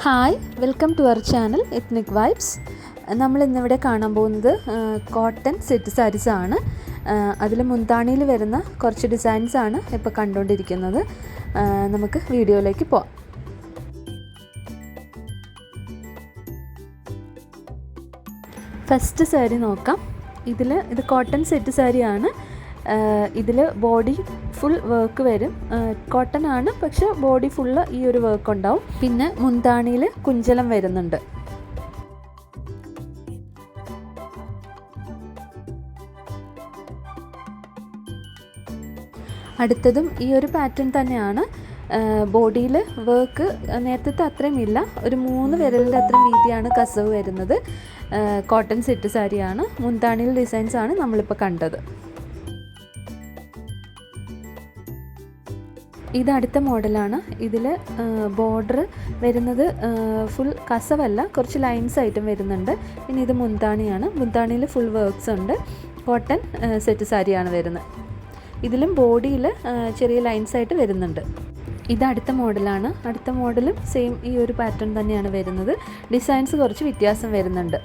Hi, welcome to our channel ethnic vibes. നമ്മൾ ഇന്നിവിടെ കാണാൻ പോകുന്നത് കോട്ടൺ സെറ്റ് സാരീസ് ആണ്. അതിൽ മുന്താണിയിൽ വരുന്ന കുറച്ച് ഡിസൈൻസ് ആണ് ഇപ്പോൾ കണ്ടുകൊണ്ടിരിക്കുന്നത്. നമുക്ക് വീഡിയോയിലേക്ക് പോകാം. ഫസ്റ്റ് സാരി നോക്കാം. ഇത് കോട്ടൺ സെറ്റ് സാരിയാണ്. ഇതിൽ ബോഡി ഫുൾ വർക്ക് വരും. കോട്ടൺ ആണ്, പക്ഷെ ബോഡി ഫുള്ള് ഈ ഒരു വർക്ക് ഉണ്ടാവും. പിന്നെ മുന്താണിയിൽ കുഞ്ചലം വരുന്നുണ്ട്. അടുത്തതും ഈ ഒരു പാറ്റേൺ തന്നെയാണ്. ബോഡിയിൽ വർക്ക് നേരത്തെ അത്രയും ഇല്ല, ഒരു 3 വിരലിൻ്റെ അത്രയും വീതിയാണ് കസവ് വരുന്നത്. കോട്ടൺ സെറ്റ് സാരിയാണ്. മുന്താണിയിൽ ഡിസൈൻസ് ആണ് നമ്മളിപ്പോൾ കണ്ടത്. ഇത് അടുത്ത മോഡലാണ്. ഇതിൽ ബോർഡർ വരുന്നത് ഫുൾ കസവല്ല, കുറച്ച് ലൈൻസ് ആയിട്ടും വരുന്നുണ്ട്. പിന്നെ ഇത് മുന്താണിയാണ്. മുന്താണിയിൽ ഫുൾ വർക്ക്സ് ഉണ്ട്. കോട്ടൺ സെറ്റ് സാരിയാണ് വരുന്നത്. ഇതിലും ബോഡിയിൽ ചെറിയ ലൈൻസ് ആയിട്ട് വരുന്നുണ്ട്. ഇത് അടുത്ത മോഡലാണ്. അടുത്ത മോഡലും സെയിം ഈ ഒരു പാറ്റേൺ തന്നെയാണ് വരുന്നത്. ഡിസൈൻസ് കുറച്ച് വ്യത്യാസം വരുന്നുണ്ട്.